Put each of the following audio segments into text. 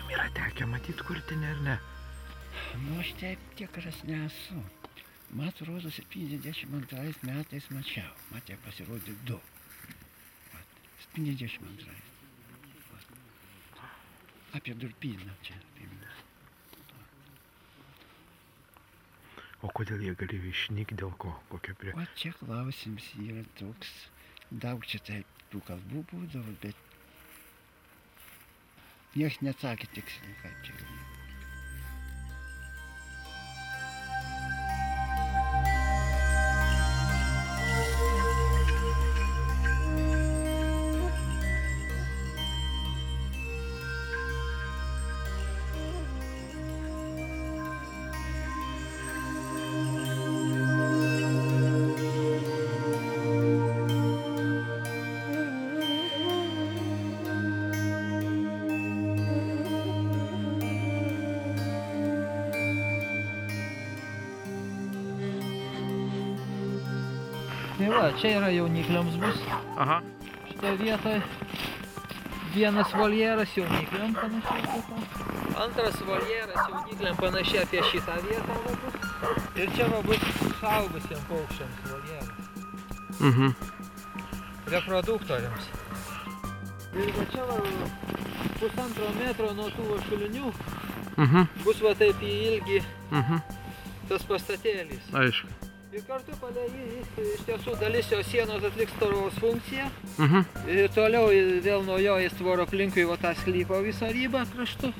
Jum yra tekę matyti kurtinį ar ne? Nu, aš taip tikras nesu. Man atrodo, 72 metais mačiau. Matė pasirodė 2. 72. Apie Durpyną čia. O kodėl jie galėjo išnykti, dėl ko? Kokia prie... O čia klausimas yra toks. Daug čia taip tų kalbų būdavo, bet nieks neatsakė tiksliai, kaip čia galėjo. Tai va, čia yra jaunikliams bus. Aha. Šitoje vietoje vienas voljeras jaunikliam panašiai. Antras voljeras jaunikliam panašiai apie šitą vietą va bus. Ir čia va bus suaugusiem paukščiams voljeras. Reproduktoriams. Ir va čia va 1,5 metro nuo tų šulinių bus va taip į ilgį tas pastatėlis. Aišku. Ir kartu palei jį iš tiesų dalis jo sienos atliks tvoros funkciją. Ir toliau vėl nuo jo jis tvoro aplinkui va tą sklypo visą ribą kraštu.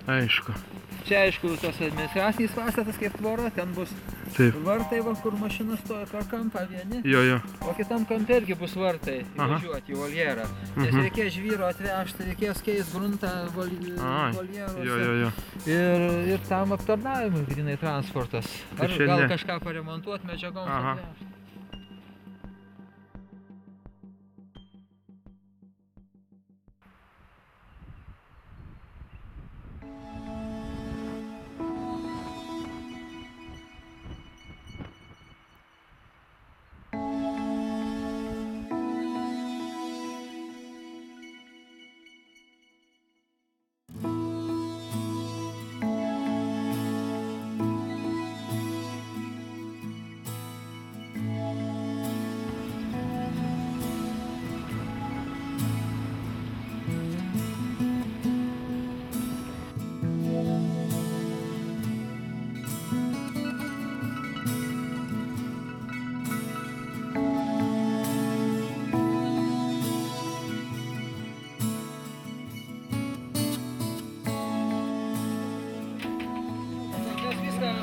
Aišku. Čia aišku tas administracinis pastatas kaip tvora, ten bus vartai, va, kur mašinas stoja per kampą vieni. Jo. O kitam kampe irgi bus vartai įvažiuoti į voljerą. Nes reikės žvyro atvežti, reikės keist gruntą voljeruose. Jo. Ir tam aptarnavimui grynai transportas. Ar gal kažką paremontuoti medžiagoms atvežti.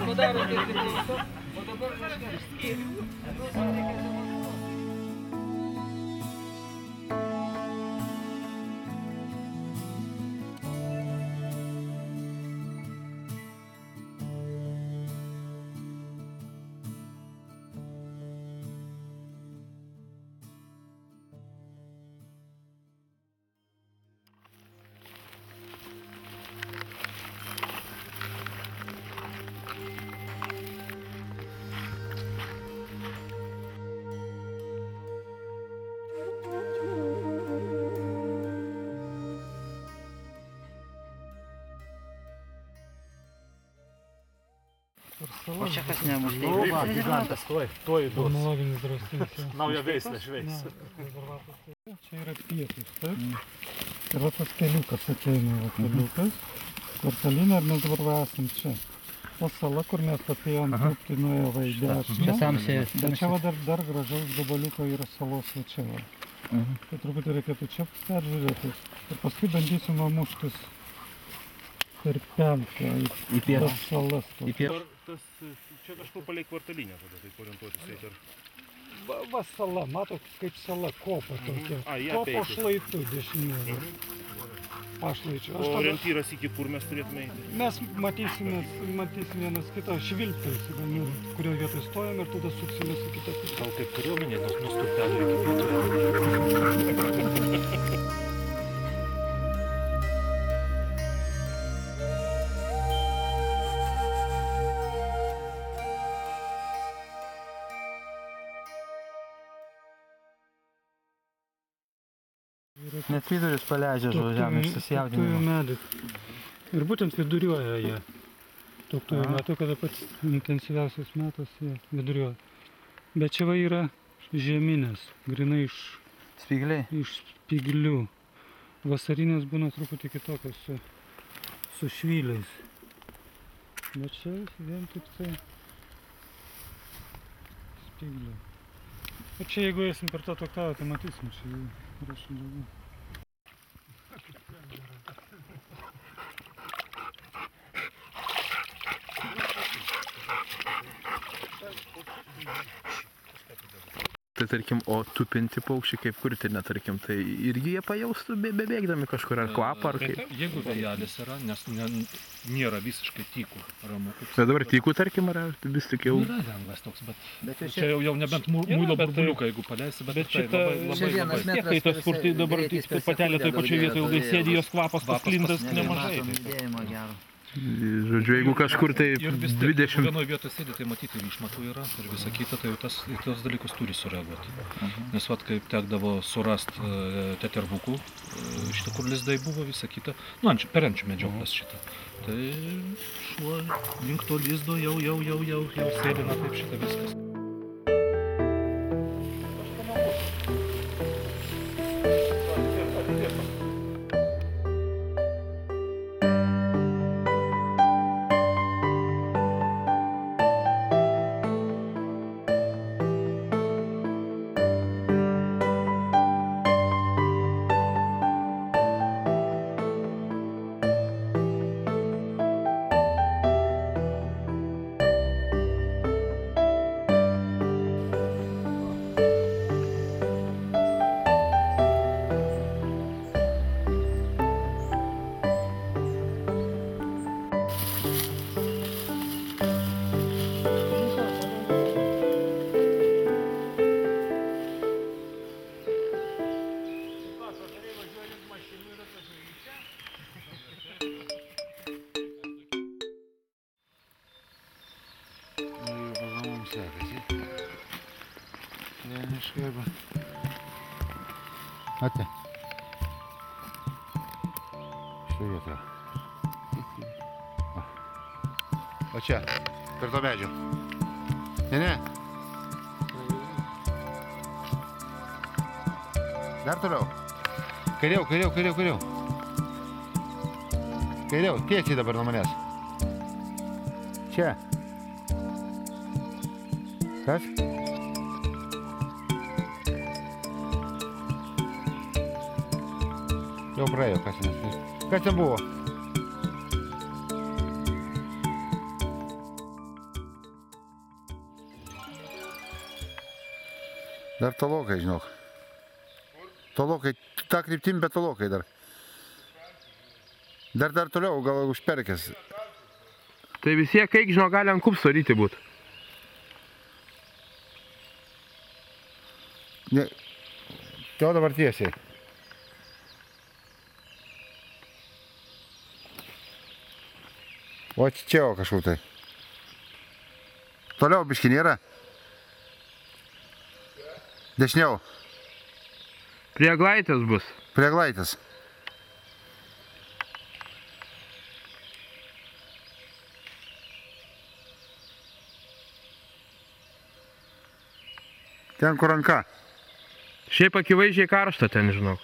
Padaro kaip priklauso, o dabar kažką išskėliu. O čia kas nebus? Va, gigantas, tuoj duos. Ornologinis draustinis. Naują veislę žveis. Čia yra pietus, taip? Ir va tas keliukas ateina, va keliukas. Kvartalinė, ir mes dabar esam čia. Ta sala, kur mes atėjom, tai nuėjo va į dešinę. Bet čia va dar gražaus gabaliuko yra salos va čia va. Tai truputį reikėtų čia peržiūrėti. Ir paskui bandysim muštis per pelkę į tas salas. Čia kažkur palei kvartalinę tada, taip orientuotis reikia. Va sala, matot, kaip sala, kopa tokia. Kopo šlaitų dešiniųjų. Pašlaičių. O orientyras iki kur mes turėtume eiti? Mes matysime vienas kitą švilptelsi, kurioje vietoje stojame ir tada suksimės į kitą pusę. Gal kaip kariuomenė, nuo stulpelio iki pietų. Net vidurius paleidžia žemę, susijaudinimą. Tuktuvų medis. Ir būtent viduriuoja jie. Tuktuvų metu, kada pats intensyviausias metas, jie viduriuoja. Bet čia va yra žieminės, grinai iš Spygliai. spyglių. Vasarinės būna truputį kitokios su švyliais. Bet čia vien tik tai spygliai. Ir čia jeigu eisim per tą tuoktavę, tai matysim, čia jau rašom daugiau. Tai tarkim, o tupinti paukščiai kaip kurtinė, tarkim, tai irgi jie pajaustų bebėgdami kažkur ar kvapą, ar kaip? Jeigu vėjelis yra, nes nėra visiškai tykų ramų. Bet dabar tykų, tarkim, ar vis tik jau... Yra lengvas toks, bet čia jau nebent muilo burbuliuką, jeigu paleisi, bet tai labai Kai tas, kur tai dabar patelė toj pačioj vietoje ilgai sėdi, jos kvapas pasklindas nemažai. Žodžiu, jeigu kažkur tai Ir vis 20... vienoje vietoje sėdi, tai matyti išmatų yra ir visa kita, tai tas dalykus turi sureaguoti. Nes vat kaip tekdavo surast tetervukų, šitą kur lizdai buvo, visa kita, nu, per ančių medžioklės šitą. Tai šuo link to lizdo jau sėdina taip šitą viskas. Ate. Štai vietoje. O čia, per to medžio. Ne. Dar toliau. Kairiau. Kairiau, tiesiai dabar nuo manęs. Čia. Kas? Jau praėjo, kas ten buvo? Dar tolokai, žinok. Tolokai, tą kryptim, bet tolokai dar. Dar toliau, gal užperkęs. Tai visie, kaip žinok, gali ant kupsto ryti būt. Ne, jau dabar tiesiai. O čia o kažkur tai. Toliau biškį nėra. Dešiniau. Prie eglaitės bus. Prie eglaitės. Ten kur ranka. Šiaip akivaizdžiai karšta ten, žinok.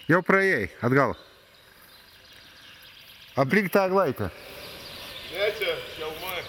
Jau praėjai, atgal. Aplink tą eglaitę. Ne, čia šelmai.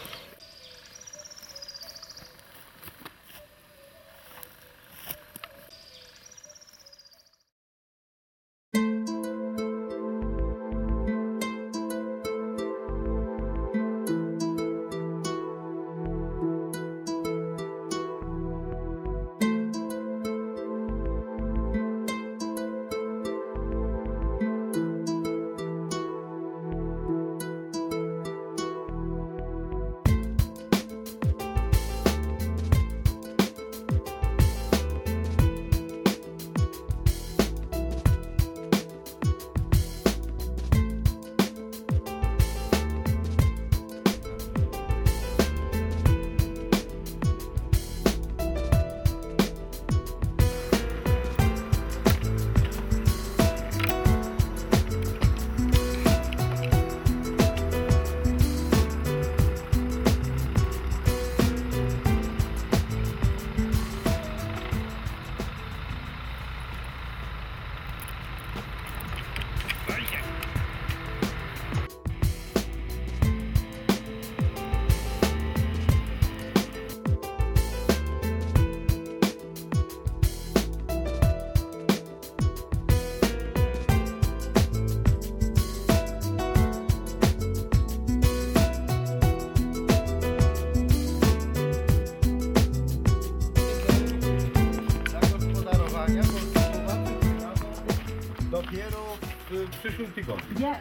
przyszłym tygodniu. Ja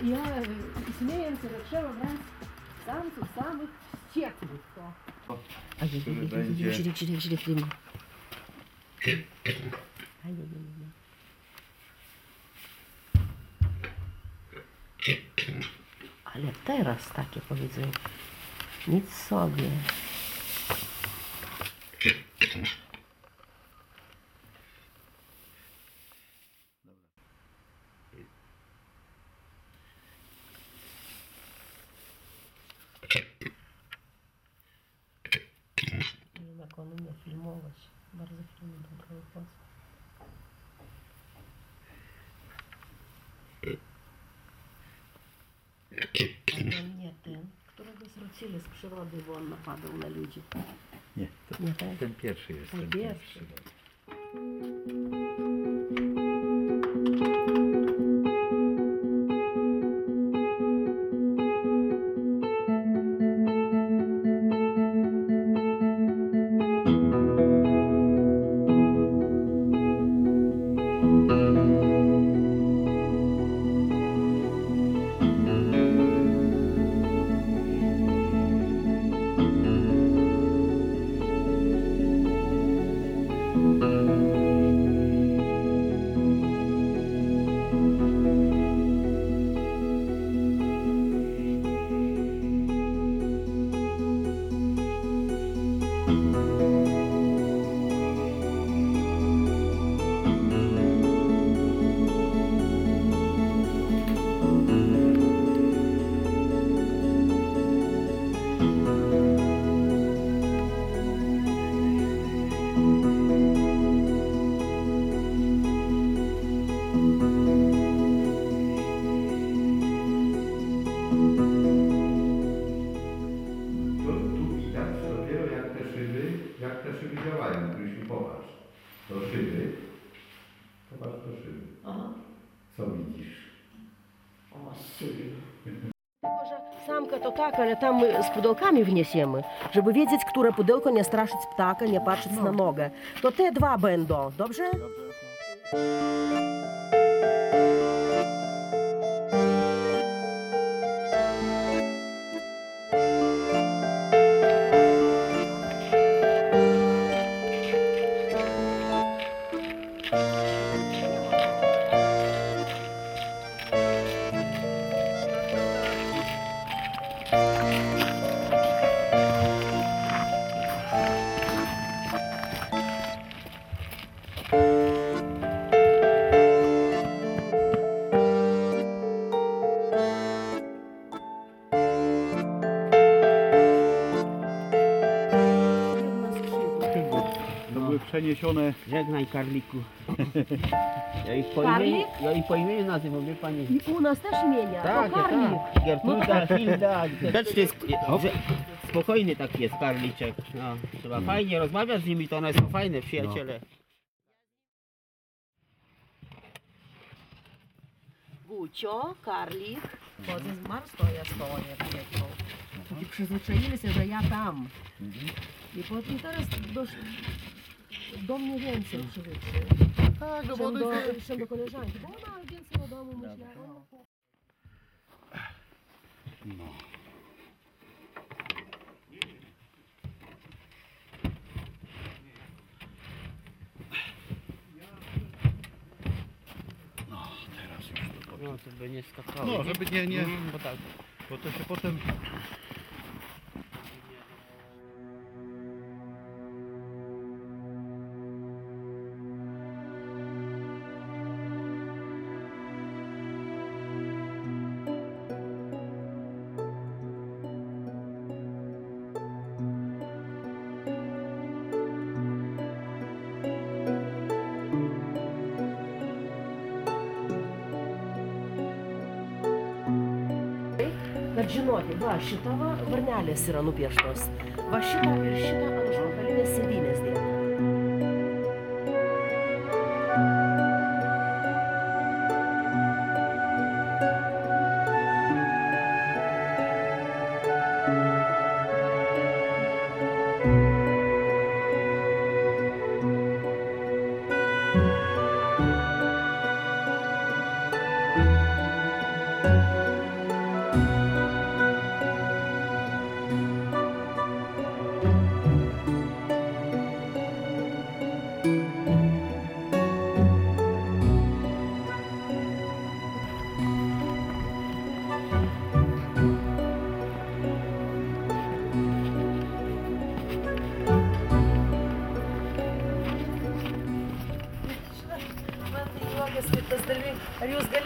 śmieję się, że trzeba brać samych wściekłych. A źle filmu. Ale teraz takie powiedzenie, nic sobie. Jak on umie filmować, bardzo fajny, dobry głos. Ale nie ten, którego zwrócili z przyrody, bo on napadał na ludzi. Nie, Nie ten? ten pierwszy jest. Ten pierwszy. Tylko, że samka to tak, ale tam my z pudełkami wniesiemy, żeby wiedzieć, które pudełko nie straszyć ptaka, nie patrzeć na nogę. To te dwa będą, dobrze? Przeniesione. Żegnaj, Karliku. Karlik? Ja ich po imieniu nazywam, wie pani. I u nas też imienia, Tak, to Karlik. tak. Gertruda, Hilda. Grzecznie, spokojny taki jest Karliczek. No, trzeba fajnie rozmawiać z nimi, to one są fajne przyjaciele. Gucio, Karlik. Chodzę z Marsto, ja stoję, przyjechał. I przyzwyczaili się, że ja tam. I potem teraz do mnie więcej przywykły. Tak, no Czym do koleżanki, bo ona więcej o domu myślała. No, to by nie skakało. No, żeby nie, Bo tak. bo to się potem... Kad žinoti, va šitava varnelės yra nupieštos. Va šitą ir šitą ant užpakalinės sėdynės dėta.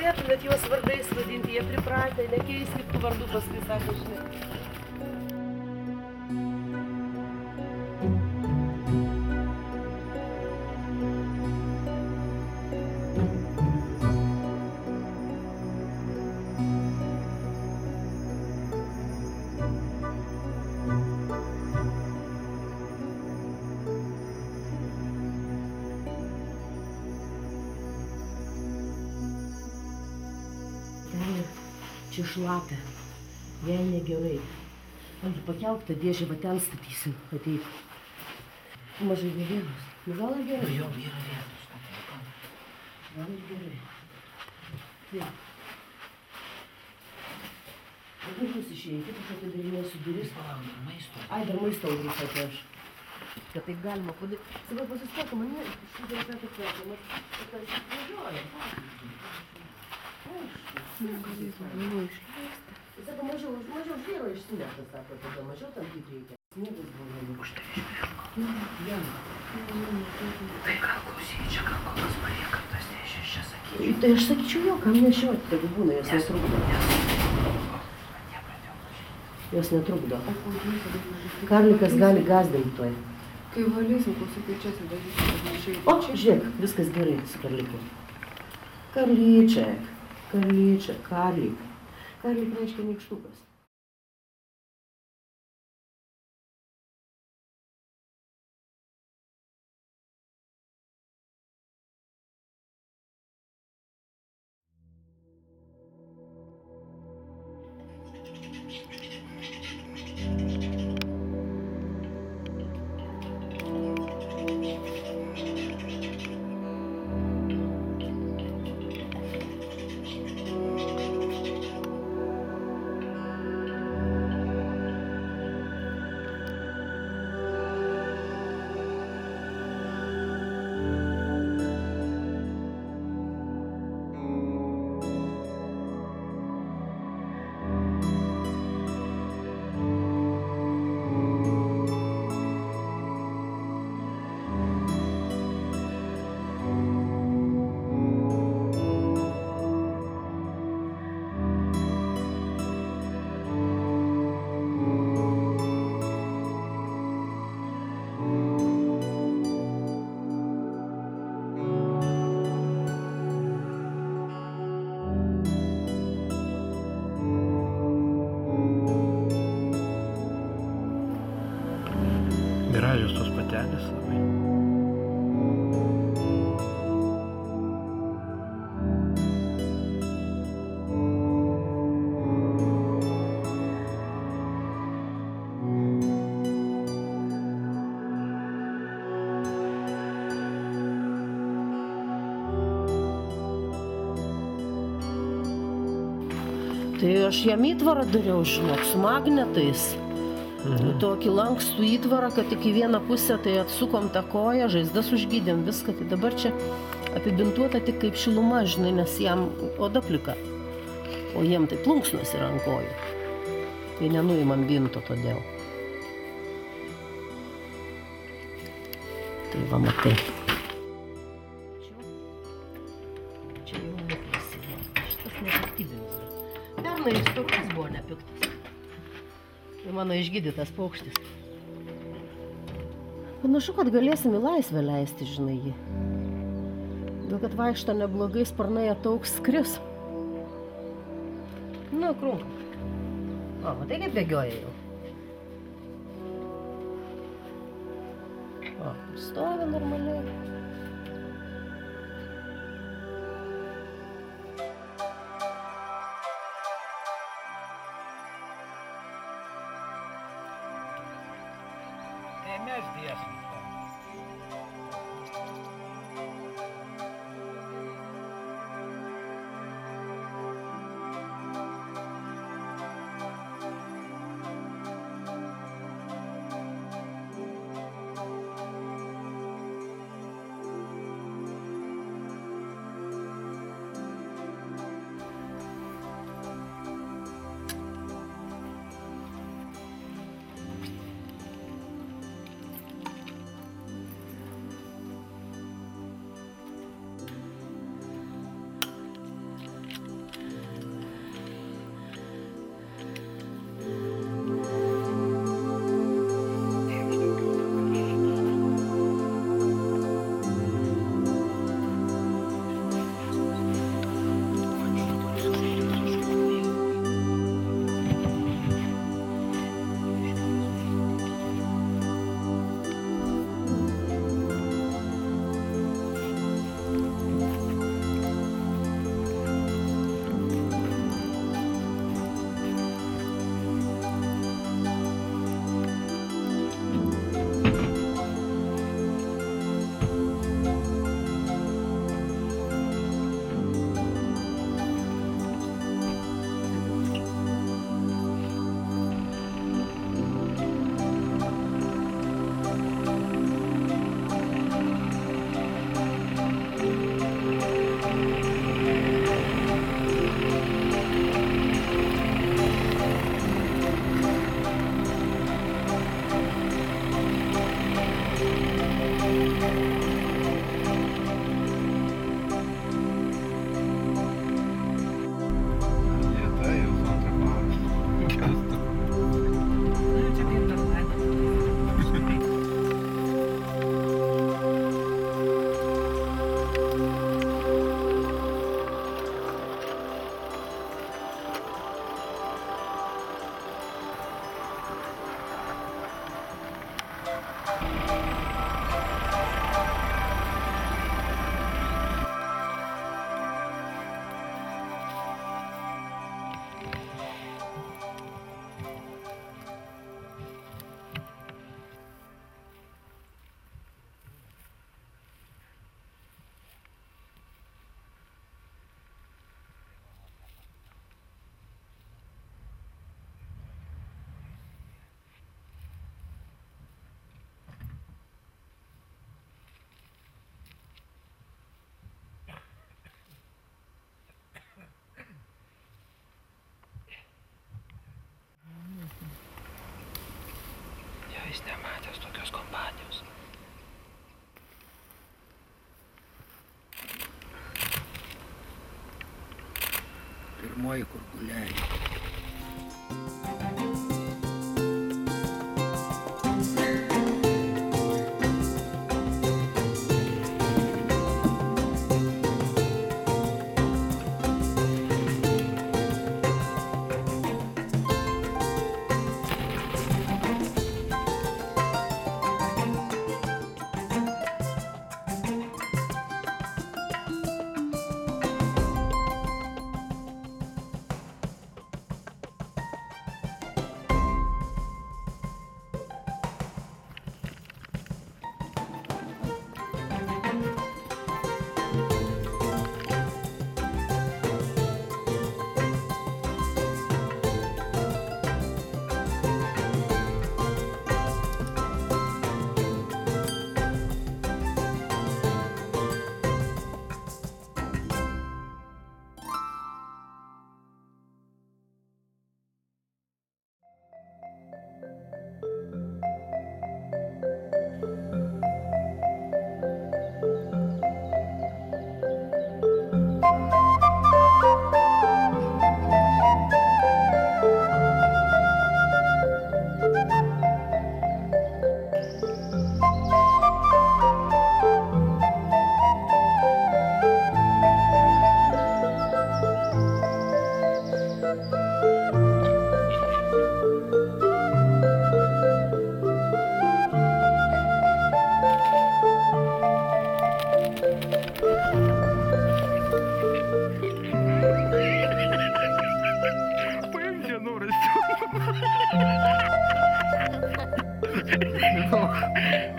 nenorėtumėt juos vardais vadinti, jie pripratę, nekeiskit tų vardų paskui, sako, žinai. Čia šlapia, jai negerai. Algi, pakelk tą dėžę, va ten statysim, ateik. Mažai nevienos. Nu, gal ir gerai? Jau yra vietos. Gal ir gerai. Taip. Dabar jūs išeikit, aš atidarinėsiu duris. Maisto. Ai, dar maisto duris atneš. Kad taip galima padaryti. Sakau, pasisteka, man ne, šitą yra taip sakomas, kad tas važiuoja. Sako, mažiau žvyro išsinešta, sako, tada mažiau tam kaip reikia. Sniegas buvo užtai. Tai gal klausy, čia gal kokios palieka tas dėžės, čia sakyčiau. Tai aš sakyčiau jo, kam nešioti, tegu būna, jos netrukdo. Jos netrukdo. Karlikas gali gazdinti toj. Kai valysim, klausykai čia sudarysim, kad neišeitų. O, žiūrėk, viskas gerai su Karliku. Karlyčiak. Karlyčiak, Karlik. Karlik reiškia nykštukas. Gražios tos patelės labai. Tai aš jam įtvarą dariau, žinok, su magnetais. Tokį lankstų įtvarą, kad tik į vieną pusę tai atsukom tą koją, žaizdas užgydėm, viską. Tai dabar čia apibintuota tik kaip šiluma, žinai, nes jam oda plika. O jiem tai plunksnos yra ant kojų. Tai nenuimam binto todėl. Tai va, matai. Čia jau neprasivė. Šitas nepiktybinis. Pernai jis tokias buvo nepiktas. Tai mano išgydytas paukštis. Panašu, kad galėsim į laisvę leisti, žinai, jį. Dėl kad vaikšto neblogai, sparnai ataugs, skris. Nu, krunk. O, matai, kaip bėgioja jau. O, stovi normaliai. Mes dėsim. pirmoji, kur guliai.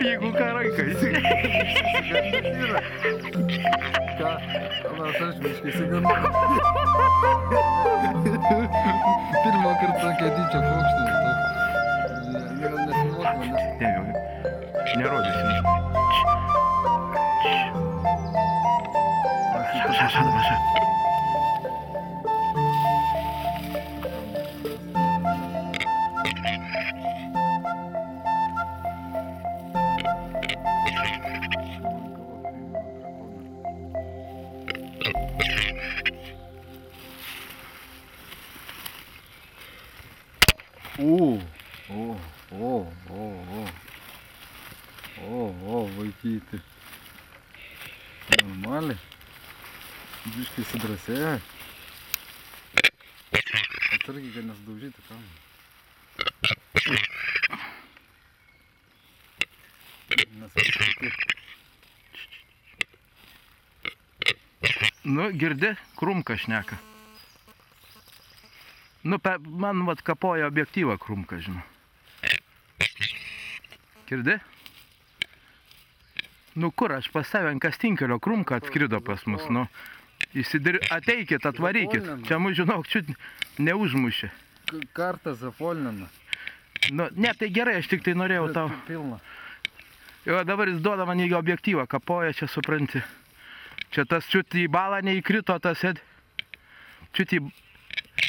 Jeigu ką rankais. Ką? Aš biškai įsigandau. Pirmą kartą tokia dydžio paukštį matau. Gal nefilmuok manęs. Ne, jau. Nerodysim. Maša. Vaikyti. Normaliai. Biškai sudrasėja. Atsargiai, kad nesudaužyti kamerą. Nu, girdi, krumka šneka. Nu, man vat kapoja objektyvą krumka, žinau. Girdi? Nu kur, aš pas save ant kastinkelio krumka atskrido pas mus, nu. Ateikit, atvarykit. Čia mus, žinok, čiut neužmušė. Kartą zafolnina. Nu, ne, tai gerai, aš tik tai norėjau tau. Pilna. Jo, dabar jis duoda man į objektyvą, kapoja, čia supranti. Čia tas čiut į balą neįkrito, tas čiut į...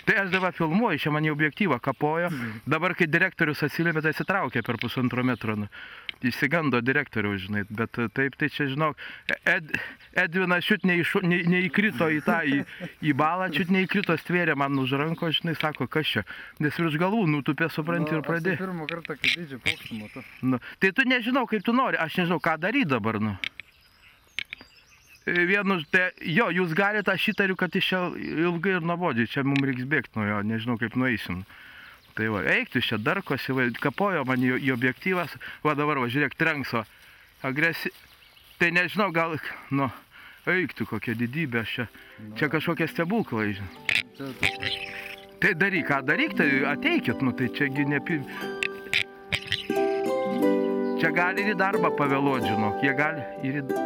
Tai aš dabar filmuoju, čia man į objektyvą kapojo. Dabar, kai direktorius atsiliepė, tai atsitraukė per 1,5 metro. Įsigando direktoriaus, žinai. Bet taip, tai čia, žinok, Edvinas čiut neįkrito į balą, čiut neįkrito, stvėrė man už ranko, žinai, sako, kas čia. Nes virš galvų nutupė, supranti, ir pradėjo. Aš pirmą kartą, kai dydžią paukštį matau. Tai tu nežinau, kaip tu nori, aš nežinau, ką daryti dabar, nu. Vienu, tai, jo, jūs galite, aš įtariu, kad iš čia ilgai ir nuobodžiai, čia mums reiks bėgti nuo jo, nežinau, kaip nueisim. Tai va, eikti čia darkosi, va, kapojo man į objektyvas, va dabar, va, žiūrėk, trenkso, tai nežinau, gal, nu, eikti kokia didybė, čia kažkokie stebuklai, žinai. Tai daryk, ką daryk, tai ateikit, nu, tai čiagi nepi... Čia gali ir į darbą pavėluot, žinok, jie gali ir į...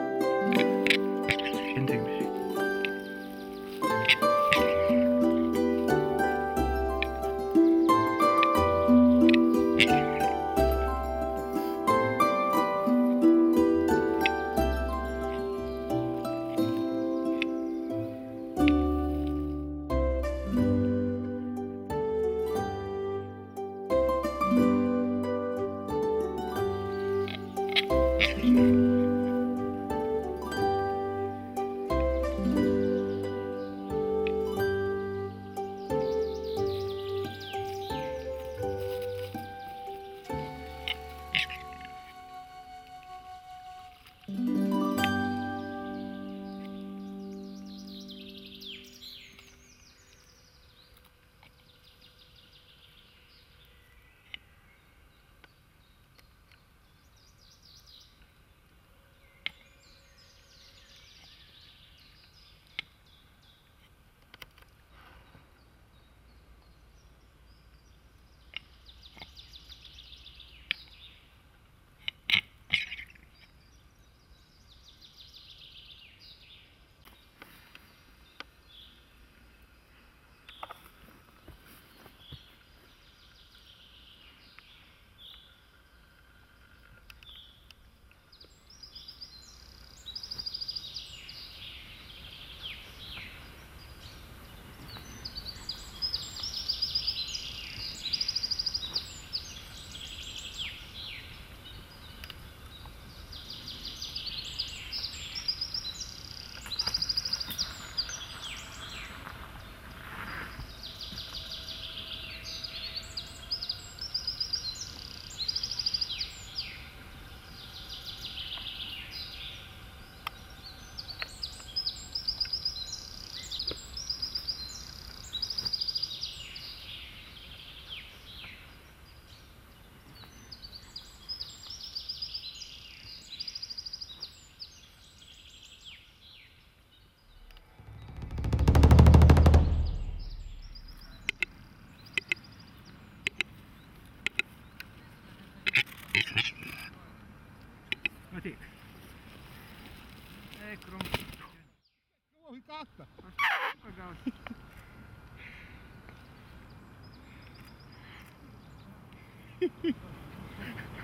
kaktą.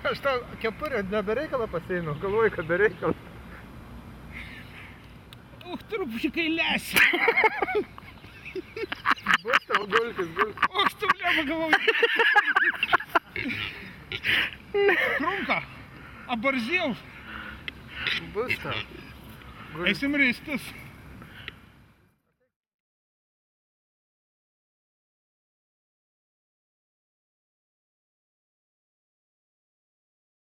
Aš tau kepurę nebereikalą pasieinu, galvoju, kad bereikalą. Truputį kailės. Bus tau gulkis. Aš tu nepagavau. Krunka. Abarzėjau. Bus tau. Eisim ristis.